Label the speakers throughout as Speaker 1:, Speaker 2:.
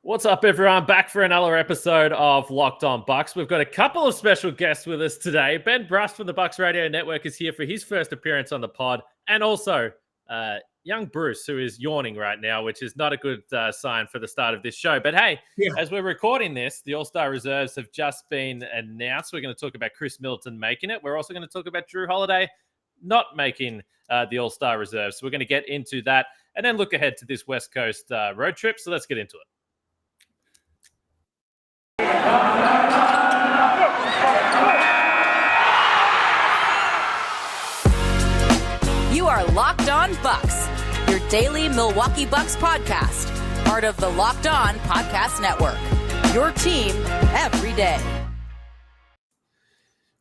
Speaker 1: What's up, everyone? Back for another episode of Locked On Bucks. We've got a couple of special guests with us today. Ben Brast from the Bucks Radio Network is here for his first appearance on the pod, and also young Bruce, who is yawning right now, which is not a good sign for the start of this show. But hey, as we're recording this, the AllStar Reserves have just been announced. We're going to talk about Khris Middleton making it. We're also going to talk about Jrue Holiday not making the AllStar Reserves. So we're going to get into that and then look ahead to this West Coast road trip. So let's get into it.
Speaker 2: You are Locked On Bucks, your daily Milwaukee Bucks podcast, part of the Locked On Podcast Network, your team every day.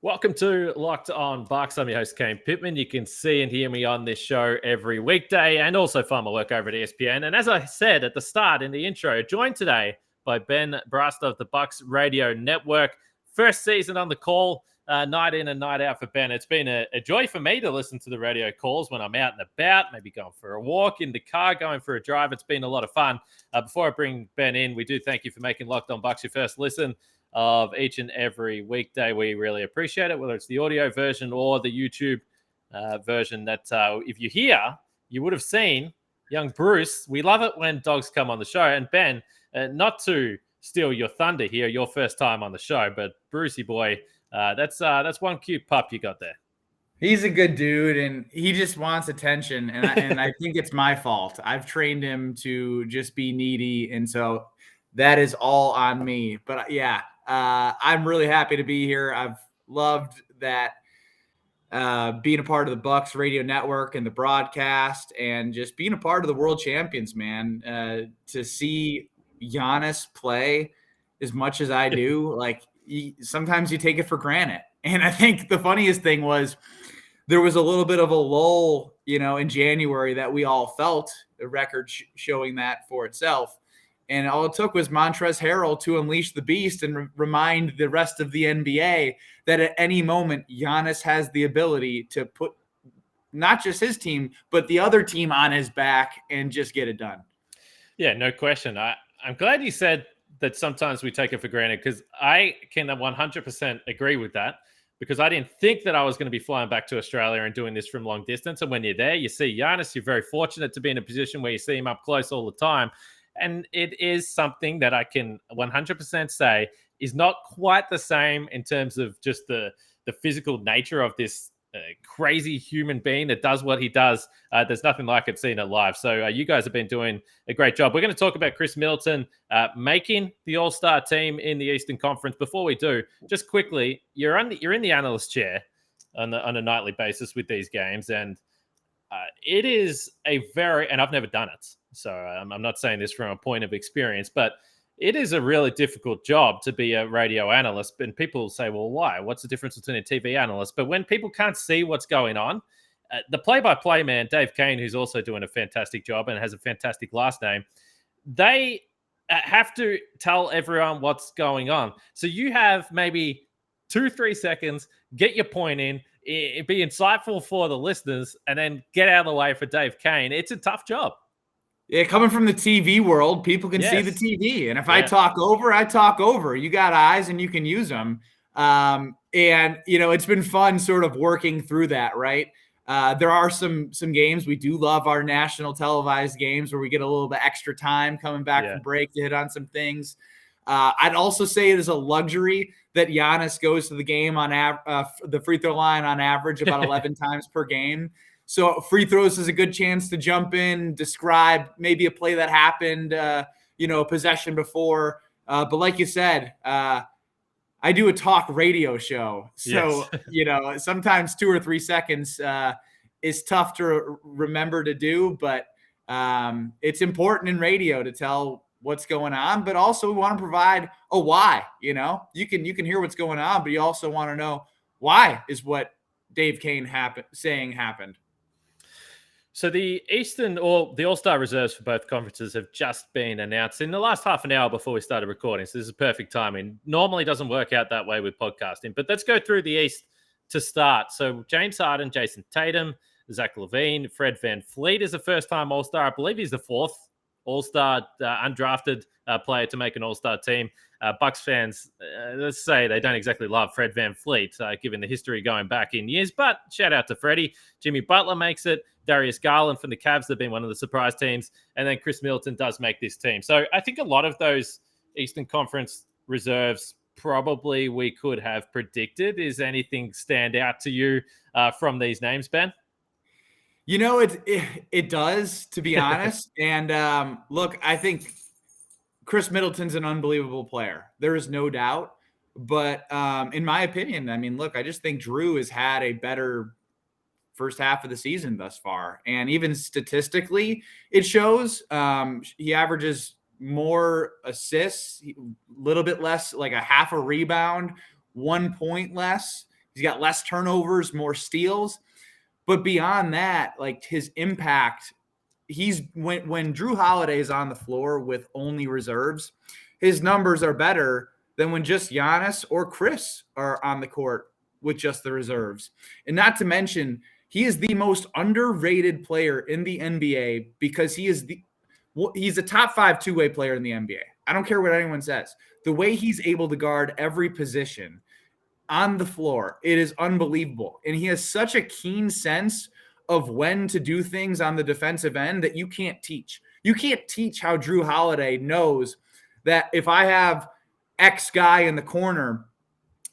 Speaker 1: Welcome to Locked On Bucks. I'm your host, Kane Pittman. You can see and hear me on this show every weekday and also find my work over at ESPN. And as I said at the start in the intro, joined today by Ben Brast of the Bucks Radio Network. First season on the call, night in and night out for Ben. It's been a joy for me to listen to the radio calls when I'm out and about, maybe going for a walk in the car, going for a drive. It's been a lot of fun. Before I bring Ben in, we do thank you for making Locked On Bucks your first listen of each and every weekday. We really appreciate it, whether it's the audio version or the YouTube version that if you're here, you would have seen young Bruce. We love it when dogs come on the show. And Ben, not to steal your thunder here, your first time on the show, but Brucey boy, that's one cute pup you got there.
Speaker 3: He's a good dude, and he just wants attention, and I think it's my fault. I've trained him to just be needy, and so that is all on me. But yeah, I'm really happy to be here. I've loved that being a part of the Bucks Radio Network and the broadcast, and just being a part of the World Champions, man. To see Giannis play as much as I do, like sometimes you take it for granted. And I think the funniest thing was there was a little bit of a lull, in January that we all felt, the record showing that for itself. And all it took was Montrezl Harrell to unleash the beast and remind the rest of the NBA that at any moment Giannis has the ability to put not just his team, but the other team on his back and just get it done. Yeah,
Speaker 1: no question. I'm glad you said that sometimes we take it for granted, because I can 100% agree with that, because I didn't think that I was going to be flying back to Australia and doing this from long distance. And when you're there, you see Giannis, you're very fortunate to be in a position where you see him up close all the time. And it is something that I can 100% say is not quite the same in terms of just the physical nature of this crazy human being that does what he does. There's nothing like it seeing it live. So you guys have been doing a great job. We're going to talk about Khris Middleton making the All-Star team in the Eastern Conference. Before we do, just quickly, you're in the analyst chair on a nightly basis with these games, and it is and I've never done it, so I'm not saying this from a point of experience, but it is a really difficult job to be a radio analyst. And people say, well, why? What's the difference between a TV analyst? But when people can't see what's going on, the play-by-play man, Dave Kane, who's also doing a fantastic job and has a fantastic last name, they have to tell everyone what's going on. So you have maybe 2-3 seconds, get your point in, be insightful for the listeners, and then get out of the way for Dave Kane. It's a tough job.
Speaker 3: Yeah, coming from the TV world, people can see the TV. And if I talk over, I talk over. You got eyes and you can use them. And, it's been fun sort of working through that, right? There are some games. We do love our national televised games where we get a little bit extra time coming back from break to hit on some things. I'd also say it is a luxury that Giannis goes to the game on the free throw line on average about 11 times per game. So free throws is a good chance to jump in, describe maybe a play that happened, a possession before. But like you said, I do a talk radio show. So, sometimes 2 or 3 seconds is tough to remember to do. But it's important in radio to tell what's going on. But also we want to provide a why. You can hear what's going on, but you also want to know why is what Dave Kane saying happened.
Speaker 1: So the Eastern or the All-Star Reserves for both conferences have just been announced in the last half an hour before we started recording. So this is perfect timing. Normally doesn't work out that way with podcasting, but let's go through the East to start. So James Harden, Jason Tatum, Zach LaVine, Fred VanVleet is a first-time All-Star. I believe he's the fourth All-Star, undrafted player to make an All-Star team. Bucks fans, let's say they don't exactly love Fred VanVleet, given the history going back in years, but shout out to Freddie. Jimmy Butler makes it. Darius Garland from the Cavs have been one of the surprise teams. And then Khris Middleton does make this team. So I think a lot of those Eastern Conference reserves probably we could have predicted. Is anything stand out to you from these names, Ben?
Speaker 3: You know, it does, to be honest. And look, I think Khris Middleton's an unbelievable player. There is no doubt. But in my opinion, I mean, look, I just think Jrue has had a better first half of the season thus far. And even statistically, it shows he averages more assists, a little bit less, like a half a rebound, 1 point less. He's got less turnovers, more steals. But beyond that, like his impact, when Jrue Holiday is on the floor with only reserves, his numbers are better than when just Giannis or Khris are on the court with just the reserves. And not to mention, he is the most underrated player in the NBA because he's a top 5 two-way player in the NBA. I don't care what anyone says. The way he's able to guard every position on the floor, it is unbelievable. And he has such a keen sense of when to do things on the defensive end that you can't teach. You can't teach how Jrue Holiday knows that if I have X guy in the corner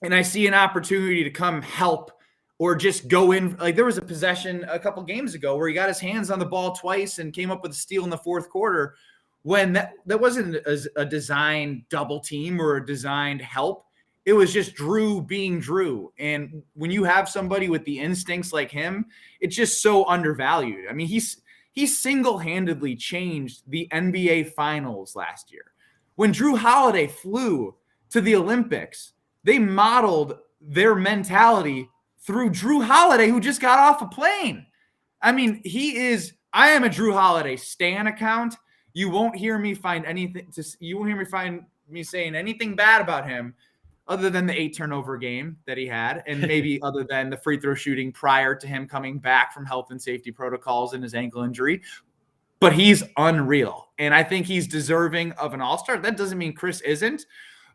Speaker 3: and I see an opportunity to come help or just go in, like there was a possession a couple games ago where he got his hands on the ball twice and came up with a steal in the fourth quarter when that wasn't a designed double team or a designed help. It was just Jrue being Jrue. And when you have somebody with the instincts like him, it's just so undervalued. I mean, he single-handedly changed the NBA Finals last year. When Jrue Holiday flew to the Olympics, they modeled their mentality through Jrue Holiday, who just got off a plane. I mean, I am a Jrue Holiday stan account. You won't hear me find me saying anything bad about him other than the 8 turnover game that he had, and maybe other than the free throw shooting prior to him coming back from health and safety protocols and his ankle injury. But he's unreal. And I think he's deserving of an all-star. That doesn't mean Khris isn't,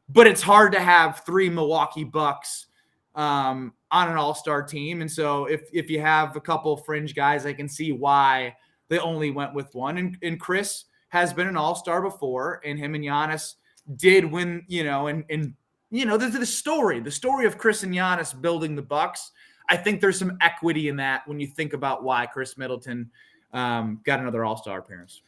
Speaker 3: but it's hard to have 3 Milwaukee Bucks on an all-star team. And so if you have a couple fringe guys, I can see why they only went with one. And Khris has been an all-star before, and him and Giannis did win, the story of Khris and Giannis building the Bucks. I think there's some equity in that when you think about why Khris Middleton got another all-star appearance.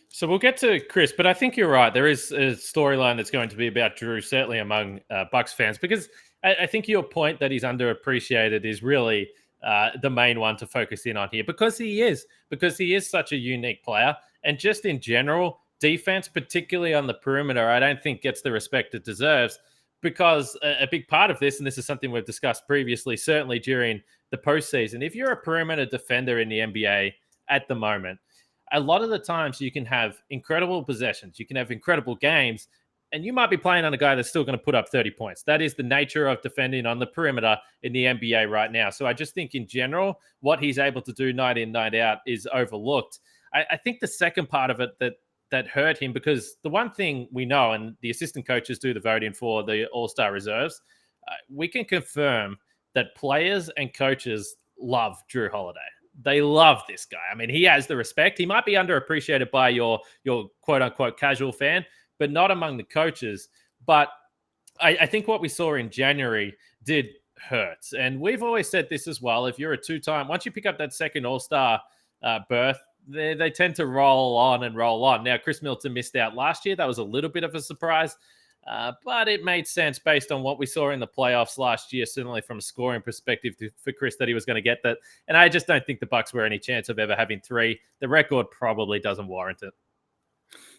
Speaker 1: So we'll get to Khris, but I think you're right. There is a storyline that's going to be about Jrue, certainly among Bucks fans, because I think your point that he's underappreciated is really the main one to focus in on here, because he is such a unique player. And just in general, defense, particularly on the perimeter, I don't think gets the respect it deserves, because a big part of this, and this is something we've discussed previously, certainly during the postseason, if you're a perimeter defender in the NBA at the moment, a lot of the times you can have incredible possessions, you can have incredible games, and you might be playing on a guy that's still going to put up 30 points. That is the nature of defending on the perimeter in the NBA right now. So I just think in general, what he's able to do night in, night out is overlooked. I think the second part of it that hurt him, because the one thing we know, and the assistant coaches do the voting for the AllStar Reserves, we can confirm that players and coaches love Jrue Holiday. They love this guy. I mean, he has the respect. He might be underappreciated by your quote-unquote casual fan, but not among the coaches. But I think what we saw in January did hurt. And we've always said this as well. If you're a two-time, once you pick up that second All-Star berth, they tend to roll on and roll on. Now, Khris Middleton missed out last year. That was a little bit of a surprise, but it made sense based on what we saw in the playoffs last year, certainly from a scoring perspective for Khris, that he was going to get that. And I just don't think the Bucks were any chance of ever having 3. The record probably doesn't warrant it.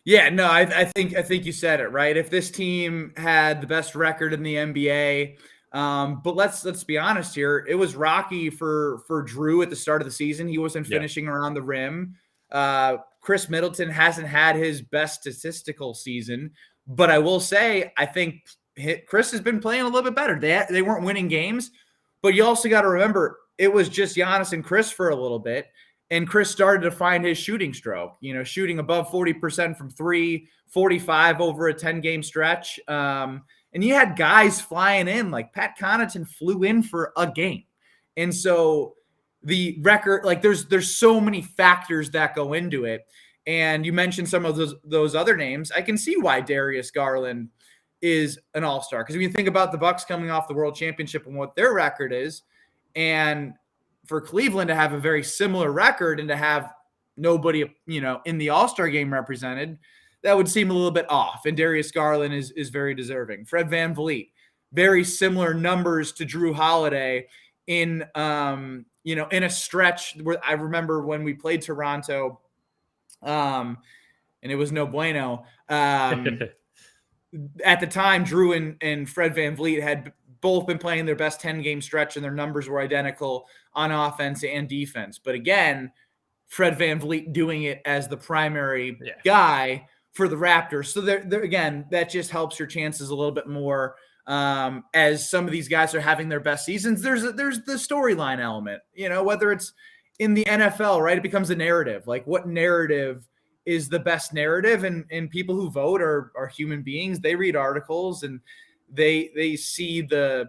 Speaker 3: Yeah, no, I think you said it right. If this team had the best record in the NBA, but let's be honest here, it was rocky for Jrue at the start of the season. He wasn't finishing around the rim. Khris Middleton hasn't had his best statistical season, but I will say I think Khris has been playing a little bit better. They weren't winning games, but you also got to remember it was just Giannis and Khris for a little bit. And Khris started to find his shooting stroke, shooting above 40% from 3, 45 over a 10-game stretch. And you had guys flying in, like Pat Connaughton flew in for a game. And so the record, like there's so many factors that go into it. And you mentioned some of those other names. I can see why Darius Garland is an all-star. Because when you think about the Bucks coming off the World Championship and what their record is, and for Cleveland to have a very similar record and to have nobody, in the all-star game represented, that would seem a little bit off. And Darius Garland is very deserving. Fred VanVleet, very similar numbers to Jrue Holiday in a stretch where I remember when we played Toronto, and it was no bueno. At the time, Jrue and Fred VanVleet had both been playing their best 10-game stretch, and their numbers were identical on offense and defense. But again, Fred VanVleet doing it as the primary guy for the Raptors. So there again, that just helps your chances a little bit more. As some of these guys are having their best seasons, there's the storyline element, whether it's in the NFL, right? It becomes a narrative. Like, what narrative is the best narrative? And people who vote are human beings. They read articles and they see the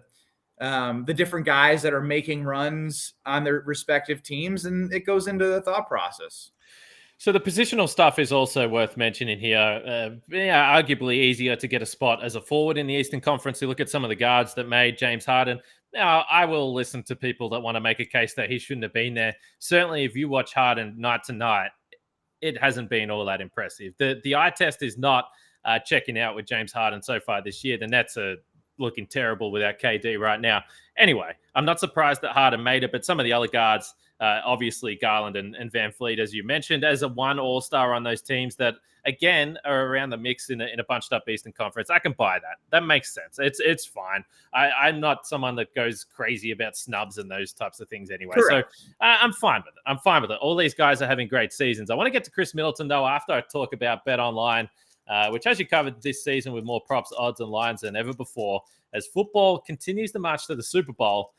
Speaker 3: different guys that are making runs on their respective teams, and it goes into the thought process.
Speaker 1: So the positional stuff is also worth mentioning here. Arguably easier to get a spot as a forward in the Eastern Conference. You look at some of the guards that made James Harden. Now, I will listen to people that want to make a case that he shouldn't have been there. Certainly, if you watch Harden night to night, it hasn't been all that impressive. The eye test is not checking out with James Harden so far this year. The Nets are looking terrible without KD right now. Anyway, I'm not surprised that Harden made it, but some of the other guards, obviously Garland and VanVleet, as you mentioned, as a one all-star on those teams that, again, are around the mix in a bunched-up Eastern Conference. I can buy that. That makes sense. It's fine. I'm not someone that goes crazy about snubs and those types of things anyway. Correct. So I'm fine with it. I'm fine with it. All these guys are having great seasons. I want to get to Khris Middleton, though, after I talk about Bet Online, which has you covered this season with more props, odds, and lines than ever before, as football continues the march to the Super Bowl,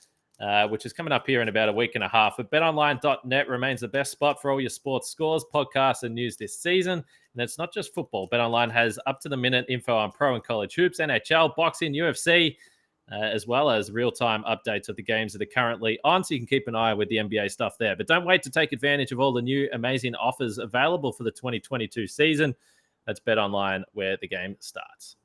Speaker 1: which is coming up here in about a week and a half. But betonline.net remains the best spot for all your sports scores, podcasts, and news this season. And it's not just football. BetOnline has up-to-the-minute info on pro and college hoops, NHL, boxing, UFC, as well as real-time updates of the games that are currently on, so you can keep an eye with the NBA stuff there. But don't wait to take advantage of all the new amazing offers available for the 2022 season. That's BetOnline, where the game starts.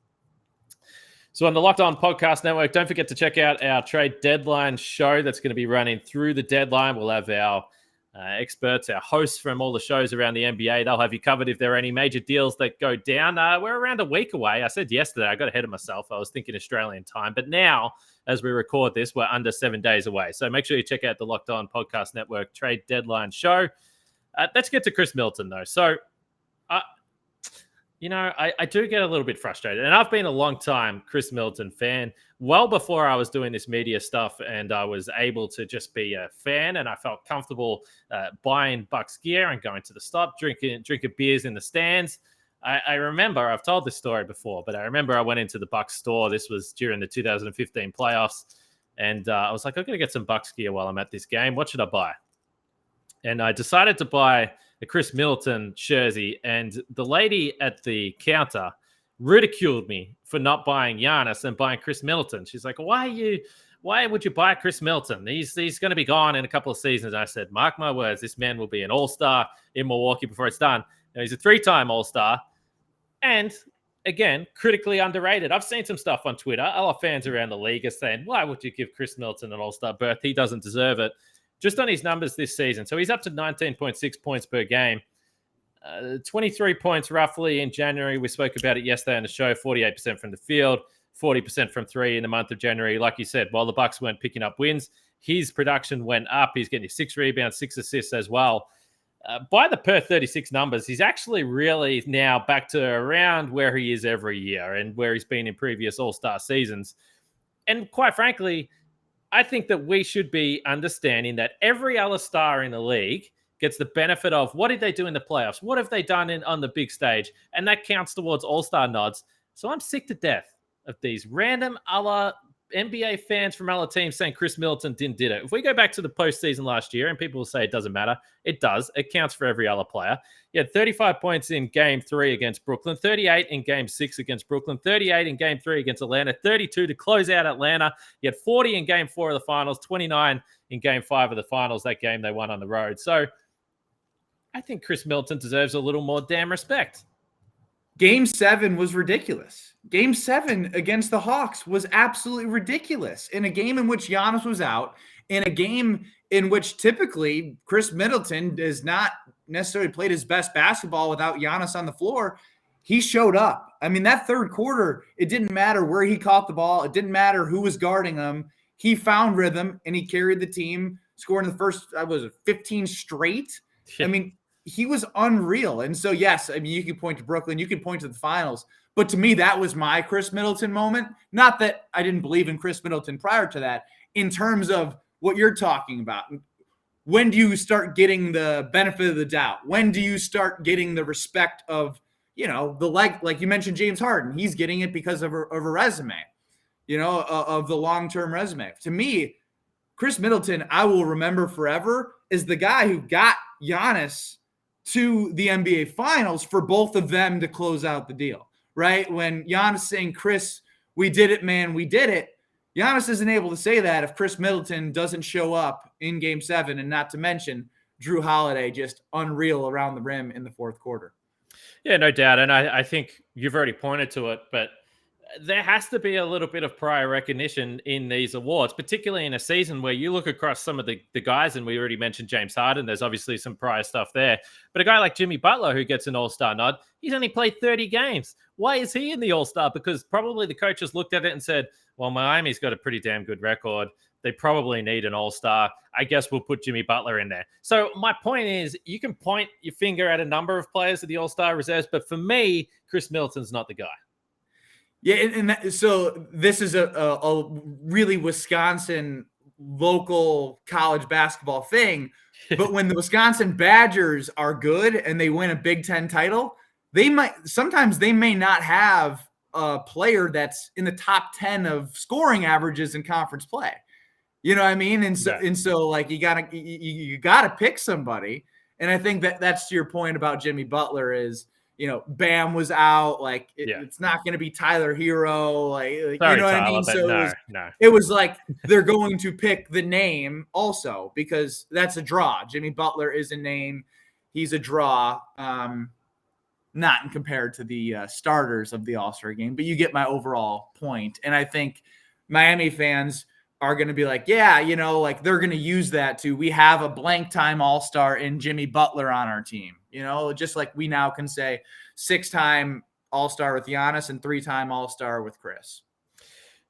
Speaker 1: So on the Locked On Podcast Network, don't forget to check out our trade deadline show that's going to be running through the deadline. We'll have our experts, our hosts from all the shows around the NBA. They'll have you covered if there are any major deals that go down. We're around a week away. I said yesterday, I got ahead of myself. I was thinking Australian time. But now, as we record this, we're under 7 days away. So make sure you check out the Locked On Podcast Network trade deadline show. Let's get to Khris Middleton, though. So, I do get a little bit frustrated. And I've been a long time Khris Middleton fan, well before I was doing this media stuff and I was able to just be a fan, and I felt comfortable buying Bucks gear and going to the stop, drinking beers in the stands. I remember, I've told this story before, but I remember I went into the Bucks store. This was during the 2015 playoffs. And I was like, I'm going to get some Bucks gear while I'm at this game. What should I buy? And I decided to buy a Khris Middleton jersey, and the lady at the counter ridiculed me for not buying Giannis and buying Khris Middleton. She's like, why would you buy Khris Middleton? He's going to be gone in a couple of seasons. And I said, mark my words, this man will be an all-star in Milwaukee before it's done. Now, he's a 3-time all-star, and again, critically underrated. I've seen some stuff on Twitter. A lot of fans around the league are saying, why would you give Khris Middleton an all-star berth? He doesn't deserve it. Just on his numbers this season. So he's up to 19.6 points per game. 23 points roughly in January. We spoke about it yesterday on the show. 48% from the field, 40% from three in the month of January. Like you said, while the Bucks weren't picking up wins, his production went up. He's getting 6 rebounds, 6 assists as well. By the per 36 numbers, he's actually really now back to around where he is every year and where he's been in previous all-star seasons. And quite frankly, I think that we should be understanding that every other star in the league gets the benefit of what did they do in the playoffs? What have they done on the big stage? And that counts towards all-star nods. So I'm sick to death of these random other NBA fans from other teams saying Khris Middleton did it. If we go back to the postseason last year, and people will say it doesn't matter, it does. It counts for every other player. He had 35 points in Game 3 against Brooklyn, 38 in Game 6 against Brooklyn, 38 in Game 3 against Atlanta, 32 to close out Atlanta. He had 40 in Game 4 of the finals, 29 in Game 5 of the finals, that game they won on the road. So I think Khris Middleton deserves a little more damn respect.
Speaker 3: Game 7 was ridiculous. Game 7 against the Hawks was absolutely ridiculous. In a game in which Giannis was out, in a game in which typically Khris Middleton does not necessarily played his best basketball without Giannis on the floor, he showed up. I mean, that third quarter, it didn't matter where he caught the ball. It didn't matter who was guarding him. He found rhythm, and he carried the team, scoring the first, 15 straight. I mean, he was unreal. And so, yes, I mean, you can point to Brooklyn, you can point to the finals, but to me, that was my Khris Middleton moment. Not that I didn't believe in Khris Middleton prior to that, in terms of what you're talking about. When do you start getting the benefit of the doubt? When do you start getting the respect of, like you mentioned, James Harden, he's getting it because of a resume, of the long-term resume. To me, Khris Middleton, I will remember forever, is the guy who got Giannis to the NBA Finals for both of them to close out the deal, right? When Giannis saying, Khris, we did it, man, we did it. Giannis isn't able to say that if Khris Middleton doesn't show up in Game 7, and not to mention Jrue Holiday just unreal around the rim in the fourth quarter.
Speaker 1: Yeah, no doubt. And I think you've already pointed to it, but there has to be a little bit of prior recognition in these awards, particularly in a season where you look across some of the guys, and we already mentioned James Harden. There's obviously some prior stuff there. But a guy like Jimmy Butler, who gets an All-Star nod, he's only played 30 games. Why is he in the All-Star? Because probably the coaches looked at it and said, well, Miami's got a pretty damn good record. They probably need an All-Star. I guess we'll put Jimmy Butler in there. So my point is, you can point your finger at a number of players at the AllStar Reserves, but for me, Khris Middleton's not the guy.
Speaker 3: Yeah, so this is a really Wisconsin local college basketball thing. But when the Wisconsin Badgers are good and they win a Big Ten title, sometimes they may not have a player that's in the top 10 of scoring averages in conference play. You know what I mean? And so like you gotta pick somebody. And I think that's to your point about Jimmy Butler is, Bam was out. Like it's not going to be Tyler Hero. Like you know what I mean? So it was like they're going to pick the name also because that's a draw. Jimmy Butler is a name. He's a draw. Not in compared to the starters of the All-Star game, but you get my overall point. And I think Miami fans are going to be like, like they're going to use that we have a blank time All-Star in Jimmy Butler on our team, just like we now can say 6-time All-Star with Giannis and 3-time All-Star with Khris.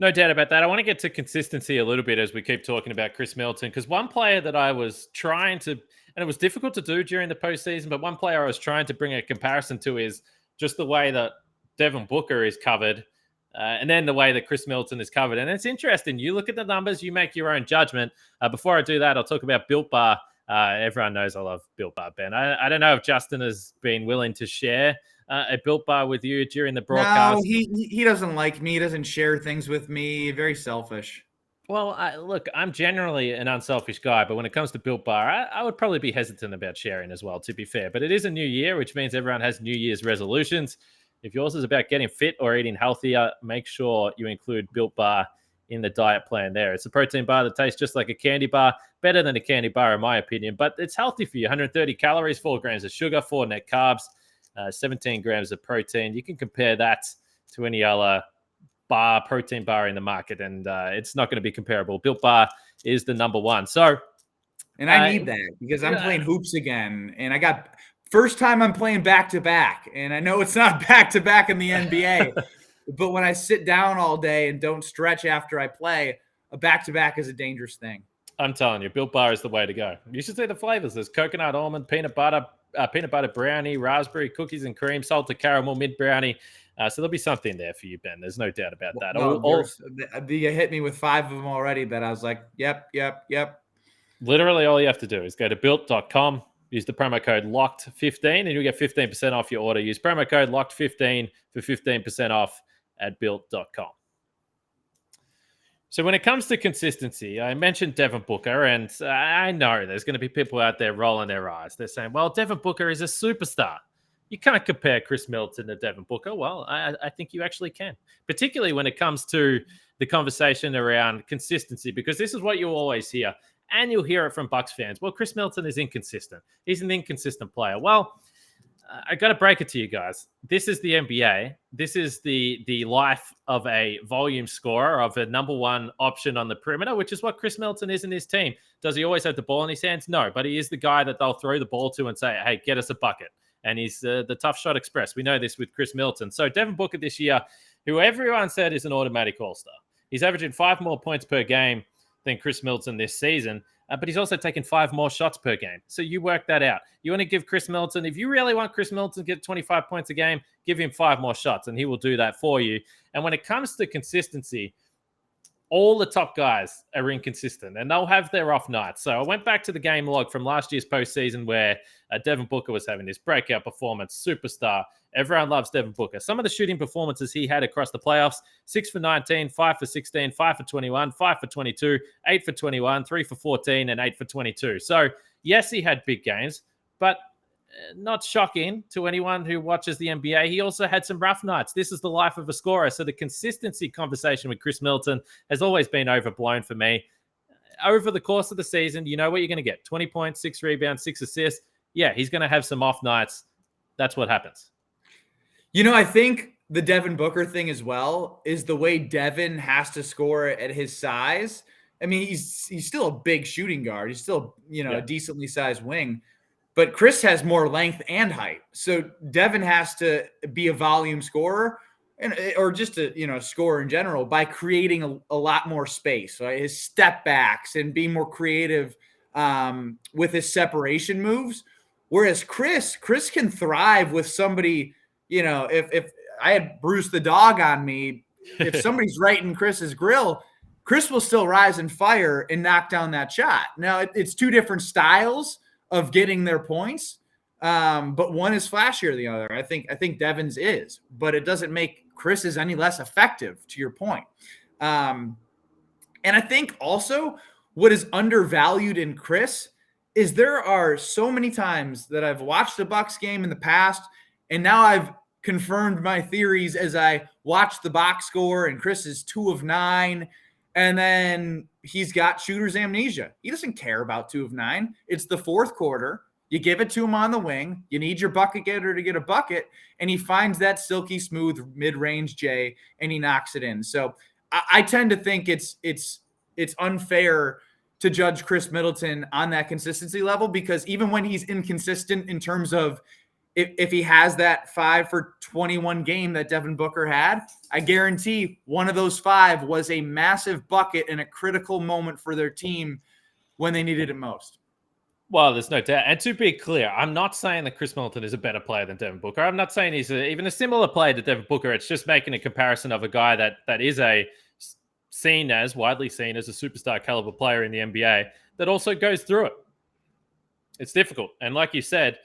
Speaker 1: No doubt about that. I want to get to consistency a little bit as we keep talking about Khris Middleton, because one player that I was trying to, and it was difficult to do during the postseason, but one player I was trying to bring a comparison to is just the way that Devin Booker is covered. And then the way that Khris Middleton is covered. And it's interesting. You look at the numbers, you make your own judgment. Before I do that, I'll talk about Built Bar. Everyone knows I love Built Bar, Ben. I don't know if Justin has been willing to share a Built Bar with you during the broadcast.
Speaker 3: No, he doesn't like me. He doesn't share things with me. Very selfish.
Speaker 1: Well, look, I'm generally an unselfish guy, but when it comes to Built Bar, I would probably be hesitant about sharing as well, to be fair. But it is a new year, which means everyone has New Year's resolutions. If yours is about getting fit or eating healthier, make sure you include Built Bar in the diet plan there. It's a protein bar that tastes just like a candy bar, better than a candy bar in my opinion, but it's healthy for you. 130 calories, 4 grams of sugar, 4 net carbs, 17 grams of protein. You can compare that to any other protein bar in the market, and it's not going to be comparable. Built Bar is the number one.
Speaker 3: And I need that because I'm playing hoops again, and I got – first time I'm playing back-to-back, and I know it's not back-to-back in the NBA, but when I sit down all day and don't stretch after I play, a back-to-back is a dangerous thing.
Speaker 1: I'm telling you, Built Bar is the way to go. You should see the flavors. There's coconut, almond, peanut butter brownie, raspberry, cookies and cream, salted caramel, mint brownie. So there'll be something there for you, Ben. There's no doubt about that.
Speaker 3: You hit me with 5 of them already, but I was like, yep.
Speaker 1: Literally all you have to do is go to built.com. Use the promo code LOCKED15 and you'll get 15% off your order. Use promo code LOCKED15 for 15% off at built.com. So when it comes to consistency, I mentioned Devin Booker, and I know there's going to be people out there rolling their eyes. They're saying, well, Devin Booker is a superstar. You can't compare Khris Middleton to Devin Booker. Well, I think you actually can, particularly when it comes to the conversation around consistency, because this is what you always hear, and you'll hear it from Bucks fans. Well, Khris Middleton is inconsistent. He's an inconsistent player. Well, I got to break it to you guys. This is the NBA. This is the life of a volume scorer, of a number one option on the perimeter, which is what Khris Middleton is in his team. Does he always have the ball in his hands? No, but he is the guy that they'll throw the ball to and say, hey, get us a bucket. And he's the tough shot express. We know this with Khris Middleton. So Devin Booker this year, who everyone said is an automatic all-star. He's averaging 5 more points per game than Khris Middleton this season. But he's also taken 5 more shots per game. So you work that out. You want to give Khris Middleton, if you really want Khris Middleton to get 25 points a game, give him 5 more shots, and he will do that for you. And when it comes to consistency, all the top guys are inconsistent, and they'll have their off nights. So I went back to the game log from last year's postseason where Devin Booker was having this breakout performance, superstar. Everyone loves Devin Booker. Some of the shooting performances he had across the playoffs: 6 for 19, 5 for 16, 5 for 21, 5 for 22, 8 for 21, 3 for 14, and 8 for 22. So yes, he had big games, but not shocking to anyone who watches the NBA. He also had some rough nights. This is the life of a scorer. So the consistency conversation with Khris Middleton has always been overblown for me. Over the course of the season, you know what you're going to get: 20 points, 6 rebounds, 6 assists. Yeah, he's going to have some off nights. That's what happens.
Speaker 3: You know, I think the Devin Booker thing as well is the way Devin has to score at his size. I mean, he's still a big shooting guard. He's still, a decently sized wing. But Khris has more length and height. So Devin has to be a volume scorer or just a scorer in general by creating a lot more space, right? His step backs and being more creative with his separation moves. Whereas Khris can thrive with somebody, if I had Bruce the dog on me, if somebody's right in Chris's grill, Khris will still rise and fire and knock down that shot. Now, it's 2 different styles of getting their points, but one is flashier than the other. I think Devin's is, but it doesn't make Chris's any less effective, to your point. And I think also what is undervalued in Khris is there are so many times that I've watched a Bucks game in the past, and now I've confirmed my theories as I watched the box score, and Khris is 2 of 9. And then he's got shooter's amnesia. He doesn't care about 2 of 9. It's the fourth quarter. You give it to him on the wing. You need your bucket getter to get a bucket. And he finds that silky smooth mid-range J, and he knocks it in. So I tend to think it's unfair to judge Khris Middleton on that consistency level, because even when he's inconsistent in terms of if he has that 5 for 21 game that Devin Booker had, I guarantee one of those 5 was a massive bucket in a critical moment for their team when they needed it most.
Speaker 1: Well, there's no doubt. And to be clear, I'm not saying that Khris Middleton is a better player than Devin Booker. I'm not saying he's even a similar player to Devin Booker. It's just making a comparison of a guy that is widely seen as a superstar caliber player in the NBA that also goes through it. It's difficult. And like you said,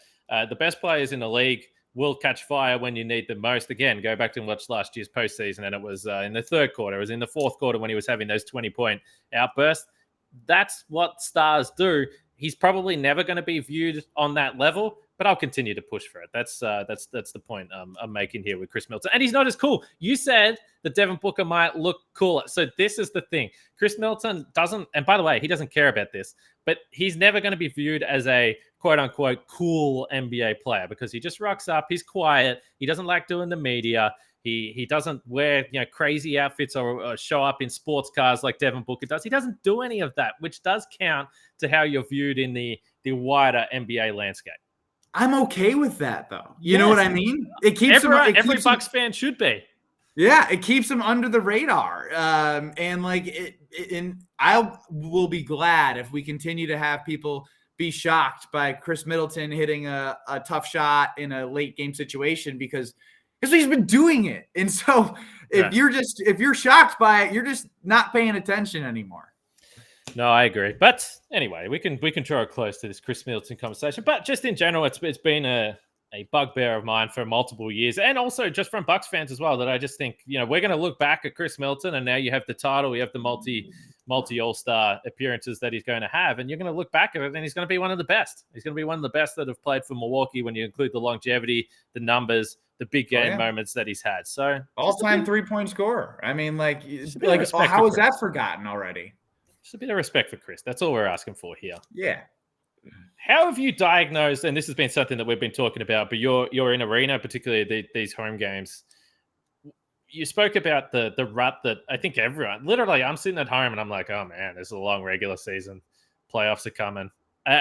Speaker 1: the best players in the league will catch fire when you need them most. Again, go back and watch last year's postseason, and it was in the third quarter. It was in the fourth quarter when he was having those 20-point outbursts. That's what stars do. He's probably never going to be viewed on that level, but I'll continue to push for it. That's the point I'm making here with Khris Middleton. And he's not as cool. You said that Devin Booker might look cooler. So this is the thing. Khris Middleton doesn't, and by the way, he doesn't care about this, but he's never going to be viewed as a quote-unquote cool NBA player because he just rocks up. He's quiet. He doesn't like doing the media. He doesn't wear crazy outfits or show up in sports cars like Devin Booker does. He doesn't do any of that, which does count to how you're viewed in the wider NBA landscape.
Speaker 3: I'm okay with that, though. You know what I mean? It keeps
Speaker 1: every Bucks fan should be.
Speaker 3: Yeah, it keeps him under the radar. And I will be glad if we continue to have people be shocked by Khris Middleton hitting a tough shot in a late game situation because he's been doing it. And so if you're shocked by it, you're just not paying attention anymore.
Speaker 1: No, I agree. But anyway, we can draw close to this Khris Middleton conversation. But just in general, it's been a bugbear of mine for multiple years, and also just from Bucks fans as well, that I just think, we're going to look back at Khris Middleton, and now you have the title, you have the multi All-Star appearances that he's going to have, and you're going to look back at it, and he's going to be one of the best. He's going to be one of the best that have played for Milwaukee when you include the longevity, the numbers, the big game moments that he's had. So
Speaker 3: all-time 3-point scorer. I mean, how is that forgotten already?
Speaker 1: Just a bit of respect for Khris. That's all we're asking for here.
Speaker 3: Yeah.
Speaker 1: How have you diagnosed, and this has been something that we've been talking about, but you're in arena, particularly these home games. You spoke about the rut that I think everyone, literally, I'm sitting at home and I'm like, oh man, this is a long regular season. Playoffs are coming.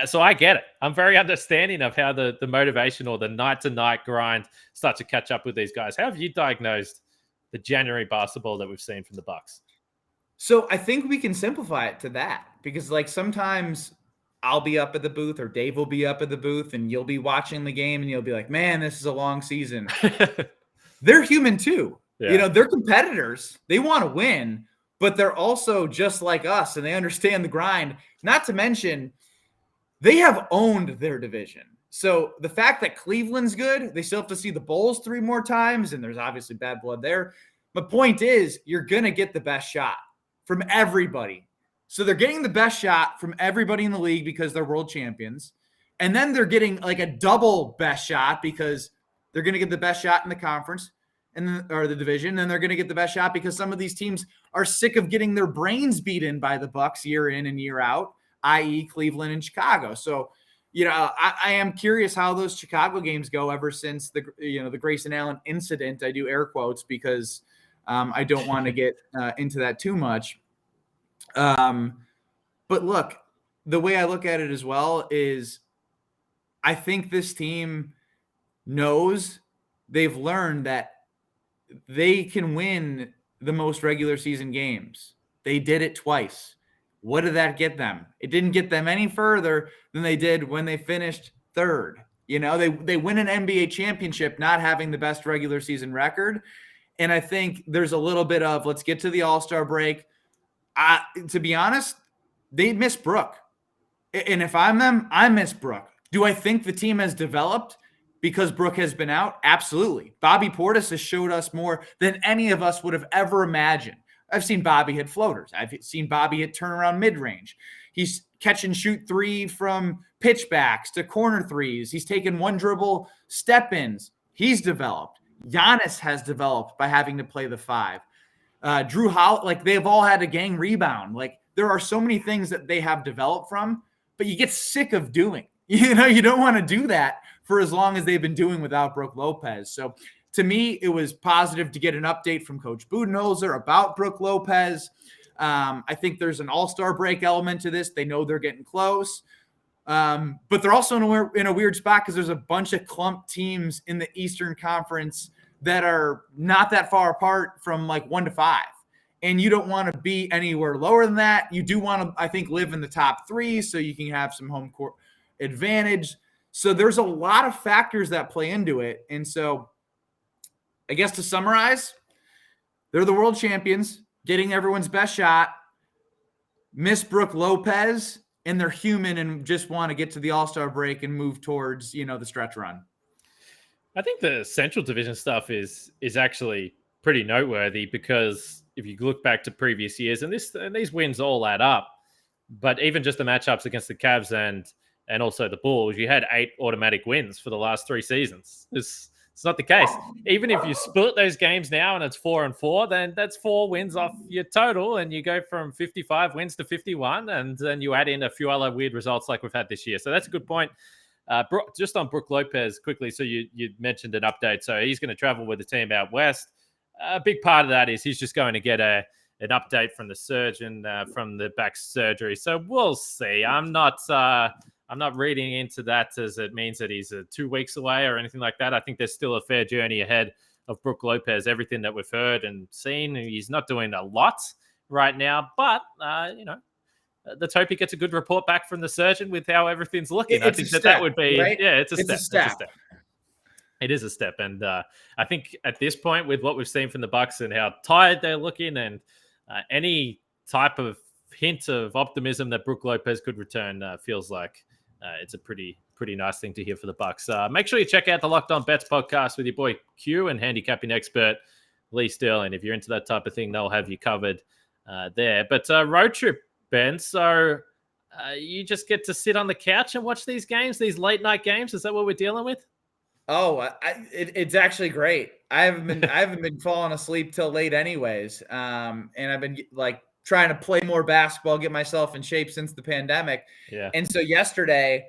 Speaker 1: So I get it. I'm very understanding of how the motivation or the night-to-night grind starts to catch up with these guys. How have you diagnosed the January basketball that we've seen from the Bucks?
Speaker 3: So I think we can simplify it to that, because sometimes I'll be up at the booth, or Dave will be up at the booth, and you'll be watching the game and you'll be like, man, this is a long season. They're human too. Yeah. They're competitors. They want to win, but they're also just like us, and they understand the grind. Not to mention, they have owned their division. So the fact that Cleveland's good, they still have to see the Bulls 3 more times, and there's obviously bad blood there. The point is, you're going to get the best shot from everybody. So they're getting the best shot from everybody in the league because they're world champions. And then they're getting a double best shot because they're going to get the best shot in the conference or the division. And then they're going to get the best shot because some of these teams are sick of getting their brains beat in by the Bucks year in and year out, i.e. Cleveland and Chicago. So, I am curious how those Chicago games go ever since the Grayson Allen incident. I do air quotes because I don't want to get into that too much. But look, the way I look at it as well is I think this team knows, they've learned that they can win the most regular season games. They did it twice. What did that get them? It didn't get them any further than they did when they finished third. They win an NBA championship not having the best regular season record. And I think there's a little bit of, let's get to the All-Star break. To be honest, they miss Brook. And if I'm them, I miss Brook. Do I think the team has developed because Brook has been out? Absolutely. Bobby Portis has showed us more than any of us would have ever imagined. I've seen Bobby hit floaters. I've seen Bobby hit turnaround mid-range. He's catch and shoot 3 from pitchbacks to corner threes. He's taken one dribble step-ins. He's developed. Giannis has developed by having to play the 5. Jrue Holiday, they've all had a gang rebound. There are so many things that they have developed from, but you get sick of doing. You don't want to do that for as long as they've been doing without Brook Lopez. So to me, it was positive to get an update from Coach Budenholzer about Brook Lopez. I think there's an all-star break element to this. They know they're getting close. But they're also in a weird spot because there's a bunch of clump teams in the Eastern Conference that are not that far apart from 1 to 5. And you don't want to be anywhere lower than that. You do want to, I think, live in the top 3 so you can have some home court advantage. So there's a lot of factors that play into it. And so I guess to summarize, they're the world champions, getting everyone's best shot, miss Brook Lopez, and they're human and just want to get to the All-Star break and move towards, the stretch run.
Speaker 1: I think the Central Division stuff is actually pretty noteworthy because if you look back to previous years, and these wins all add up, but even just the matchups against the Cavs and also the Bulls, you had 8 automatic wins for the last 3 seasons. It's not the case. Even if you split those games now and it's 4-4, then that's 4 wins off your total, and you go from 55 wins to 51, and then you add in a few other weird results like we've had this year. So that's a good point. Just on Brook Lopez quickly, so you mentioned an update. So he's going to travel with the team out west. A big part of that is he's just going to get an update from the surgeon from the back surgery. So we'll see. I'm not reading into that as it means that he's 2 weeks away or anything like that. I think there's still a fair journey ahead of Brook Lopez. Everything that we've heard and seen, he's not doing a lot right now, but let's hope he gets a good report back from the surgeon with how everything's looking. I think that would be, right? Yeah, it's a step. It's a step. It is a step. And I think at this point, with what we've seen from the Bucks and how tired they're looking, and any type of hint of optimism that Brook Lopez could return feels like it's a pretty pretty nice thing to hear for the Bucks. Make sure you check out the Locked On Bets podcast with your boy Q and handicapping expert Lee Sterling. If you're into that type of thing, they'll have you covered there. But road trip, Ben. So you just get to sit on the couch and watch these games, these late night games. Is that what we're dealing with?
Speaker 3: Oh, it's actually great. I haven't been falling asleep till late anyways. And I've been like trying to play more basketball, get myself in shape since the pandemic.
Speaker 1: Yeah.
Speaker 3: And so yesterday,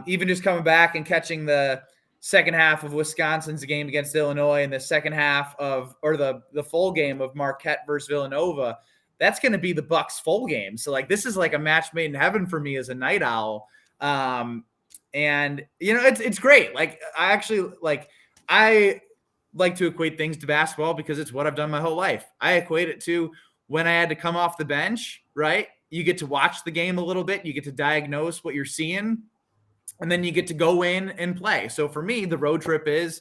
Speaker 3: even just coming back and catching the second half of Wisconsin's game against Illinois and the second half the full game of Marquette versus Villanova, that's going to be the Bucks full game. So like, this is like a match made in heaven for me as a night owl. And it's great. Like I like to equate things to basketball because it's what I've done my whole life. I equate it to when I had to come off the bench, right? You get to watch the game a little bit. You get to diagnose what you're seeing, and then you get to go in and play. So for me, the road trip is,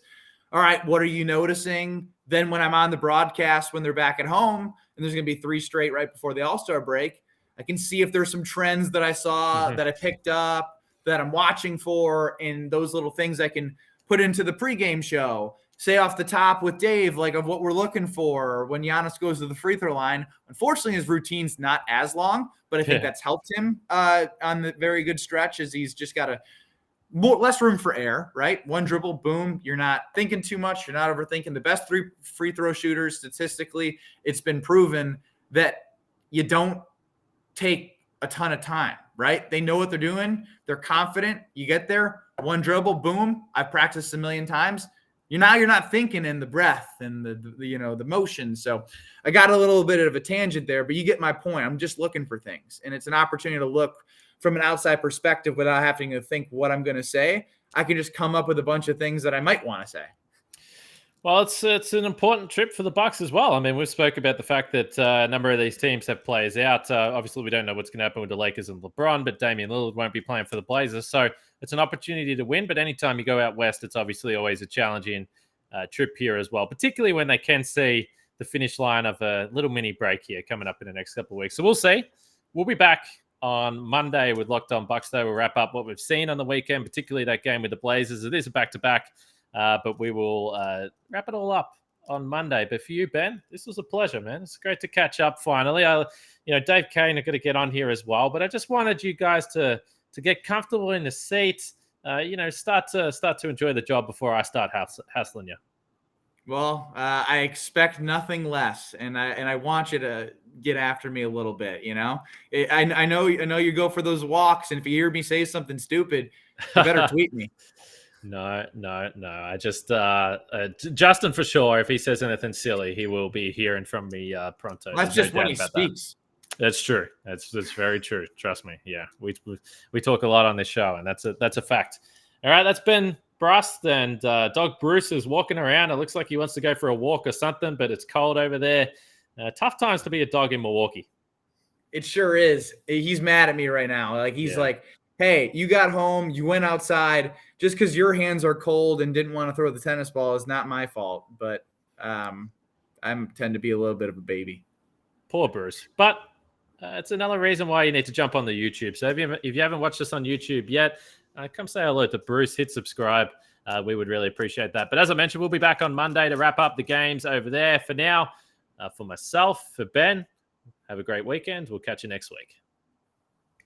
Speaker 3: all right, what are you noticing? Then when I'm on the broadcast, when they're back at home, and there's going to be 3 straight right before the All-Star break, I can see if there's some trends that I saw that I picked up that I'm watching for, and those little things I can put into the pregame show. Say off the top with Dave, like of what we're looking for when Giannis goes to the free throw line. Unfortunately, his routine's not as long, but I think that's helped him on the very good stretch as he's just got less room for error, right? One dribble, boom. You're not thinking too much. You're not overthinking. The best 3 free throw shooters, statistically, it's been proven that you don't take a ton of time, right? They know what they're doing. They're confident. You get there, one dribble, boom. I've practiced a million times. You're not thinking in the breath and the motion. So I got a little bit of a tangent there, but you get my point. I'm just looking for things, and it's an opportunity to look from an outside perspective without having to think what I'm going to say. I can just come up with a bunch of things that I might want to say.
Speaker 1: Well, it's an important trip for the Bucks as well. I mean, we've spoke about the fact that a number of these teams have players out. Obviously, we don't know what's going to happen with the Lakers and LeBron, but Damian Lillard won't be playing for the Blazers. So it's an opportunity to win. But anytime you go out west, it's obviously always a challenging trip here as well, particularly when they can see the finish line of a little mini break here coming up in the next couple of weeks. So we'll see. We'll be back on Monday with Locked On Bucks, though. We'll wrap up what we've seen on the weekend, particularly that game with the Blazers. It is a back-to-back. But we will wrap it all up on Monday. But for you, Ben, this was a pleasure, man. It's great to catch up finally. Dave Kane are going to get on here as well. But I just wanted you guys to get comfortable in the seats. Start to enjoy the job before I start hassling you.
Speaker 3: Well, I expect nothing less, and I want you to get after me a little bit. I know you go for those walks, and if you hear me say something stupid, you better tweet me.
Speaker 1: No. I just Justin for sure. If he says anything silly, he will be hearing from me pronto.
Speaker 3: That's just when he speaks.
Speaker 1: That's true. That's very true. Trust me. Yeah, we talk a lot on this show, and that's a fact. All right, that's been Brast, and Dog Bruce is walking around. It looks like he wants to go for a walk or something, but it's cold over there. Tough times to be a dog in Milwaukee.
Speaker 3: It sure is. He's mad at me right now. Like he's like, hey, you got home, you went outside. Just because your hands are cold and didn't want to throw the tennis ball is not my fault. But I tend to be a little bit of a baby.
Speaker 1: Poor Bruce. But it's another reason why you need to jump on the YouTube. So if you haven't watched us on YouTube yet, come say hello to Bruce. Hit subscribe. We would really appreciate that. But as I mentioned, we'll be back on Monday to wrap up the games over there. For now, for myself, for Ben, have a great weekend. We'll catch you next week.